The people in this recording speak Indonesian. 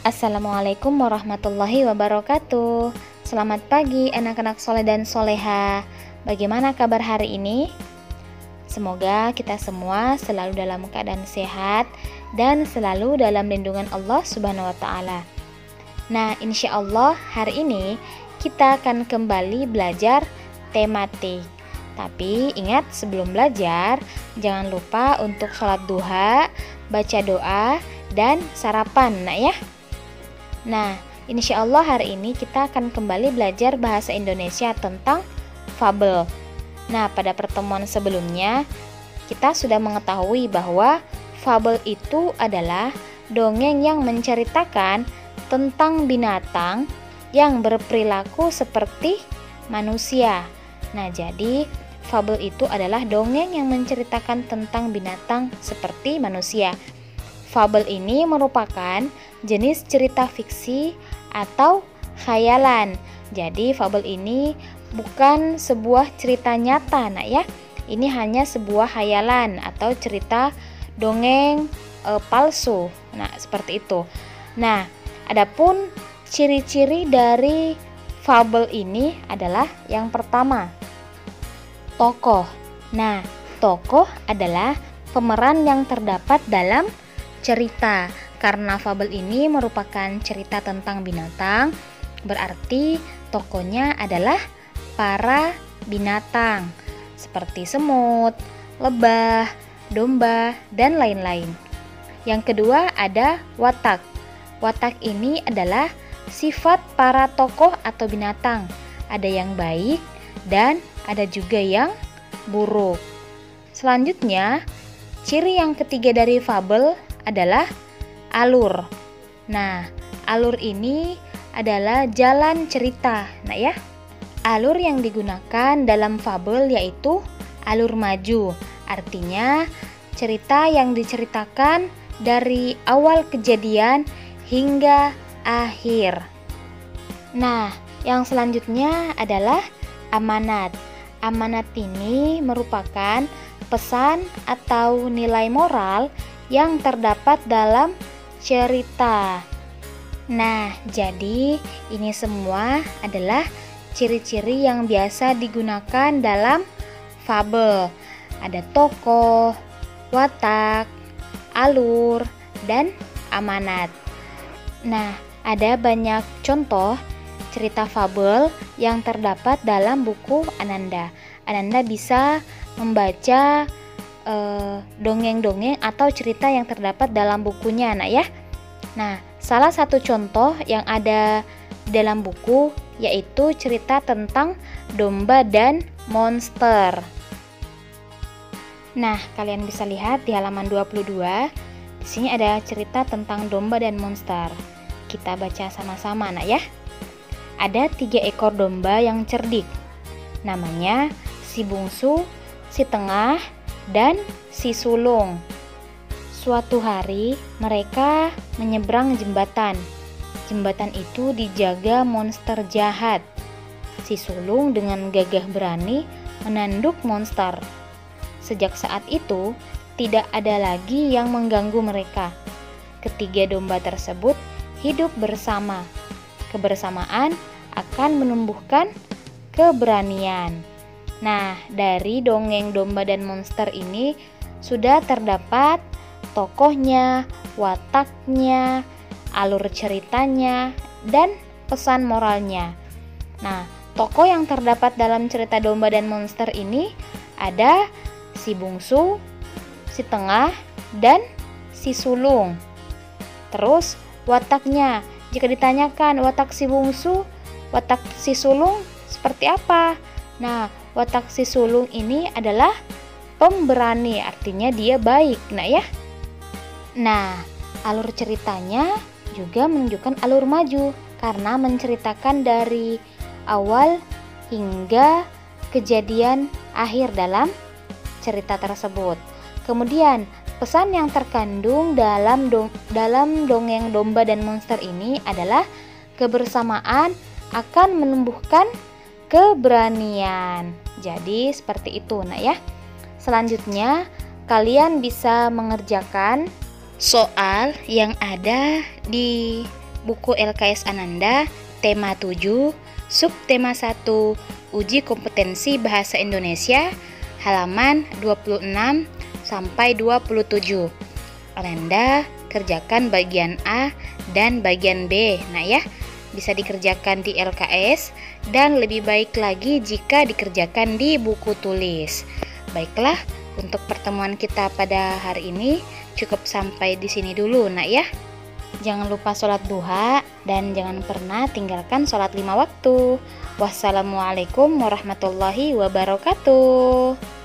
Assalamualaikum warahmatullahi wabarakatuh. Selamat pagi anak-anak soleh dan soleha. Bagaimana kabar hari ini? Semoga kita semua selalu dalam keadaan sehat dan selalu dalam lindungan Allah Subhanahu wa Ta'ala. Nah, insya Allah hari ini kita akan kembali belajar tematik. Tapi ingat, sebelum belajar jangan lupa untuk sholat duha, baca doa, dan sarapan, nak ya. Nah, insya Allah hari ini kita akan kembali belajar bahasa Indonesia tentang fabel. Nah, pada pertemuan sebelumnya kita sudah mengetahui bahwa fabel itu adalah dongeng yang menceritakan tentang binatang yang berperilaku seperti manusia. Nah, jadi fabel itu adalah dongeng yang menceritakan tentang binatang seperti manusia. Fabel ini merupakan jenis cerita fiksi atau khayalan. Jadi fabel ini bukan sebuah cerita nyata, nak ya. Ini hanya sebuah khayalan atau cerita dongeng palsu. Nah, seperti itu. Nah, adapun ciri-ciri dari fabel ini adalah yang pertama, tokoh. Nah, tokoh adalah pemeran yang terdapat dalam cerita. Karena fabel ini merupakan cerita tentang binatang, berarti tokohnya adalah para binatang seperti semut, lebah, domba, dan lain-lain. Yang kedua ada watak. Watak ini adalah sifat para tokoh atau binatang. Ada yang baik dan ada juga yang buruk. Selanjutnya, ciri yang ketiga dari fabel adalah alur. Nah, alur ini adalah jalan cerita, nah ya. Alur yang digunakan dalam fabel yaitu alur maju. Artinya, cerita yang diceritakan dari awal kejadian hingga akhir. Nah, yang selanjutnya adalah amanat. Amanat ini merupakan pesan atau nilai moral yang terdapat dalam cerita. Nah, jadi ini semua adalah ciri-ciri yang biasa digunakan dalam fabel. Ada tokoh, watak, alur, dan amanat. Nah, ada banyak contoh cerita fabel yang terdapat dalam buku Ananda. Ananda bisa membaca dongeng-dongeng atau cerita yang terdapat dalam bukunya, nak ya. Nah, salah satu contoh yang ada dalam buku yaitu cerita tentang domba dan monster. Nah, kalian bisa lihat di halaman 22. Di sini ada cerita tentang domba dan monster. Kita baca sama-sama, nak ya. Ada 3 ekor domba yang cerdik. Namanya si bungsu, si tengah, dan si sulung. Suatu hari mereka menyeberang jembatan. Jembatan itu dijaga monster jahat. Si sulung dengan gagah berani menanduk monster. Sejak saat itu tidak ada lagi yang mengganggu mereka. Ketiga domba tersebut hidup bersama. Kebersamaan akan menumbuhkan keberanian. Nah, dari dongeng domba dan monster ini sudah terdapat tokohnya, wataknya, alur ceritanya, dan pesan moralnya. Nah, tokoh yang terdapat dalam cerita domba dan monster ini ada si bungsu, si tengah, dan si sulung. Terus wataknya, jika ditanyakan watak si bungsu, watak si sulung seperti apa? Nah, watak si sulung ini adalah pemberani, artinya dia baik, nak ya. Nah, alur ceritanya juga menunjukkan alur maju karena menceritakan dari awal hingga kejadian akhir dalam cerita tersebut. Kemudian, pesan yang terkandung dalam dongeng domba dan monster ini adalah kebersamaan akan menumbuhkan keberanian. Jadi seperti itu, nak ya. Selanjutnya kalian bisa mengerjakan soal yang ada di buku LKS Ananda, tema 7, subtema 1, uji kompetensi bahasa Indonesia, halaman 26 sampai 27. Ananda kerjakan bagian A dan bagian B. Nah ya, bisa dikerjakan di LKS dan lebih baik lagi jika dikerjakan di buku tulis. Baiklah, untuk pertemuan kita pada hari ini cukup sampai di sini dulu, Nak ya. Jangan lupa sholat duha dan jangan pernah tinggalkan sholat 5 waktu. Wassalamualaikum warahmatullahi wabarakatuh.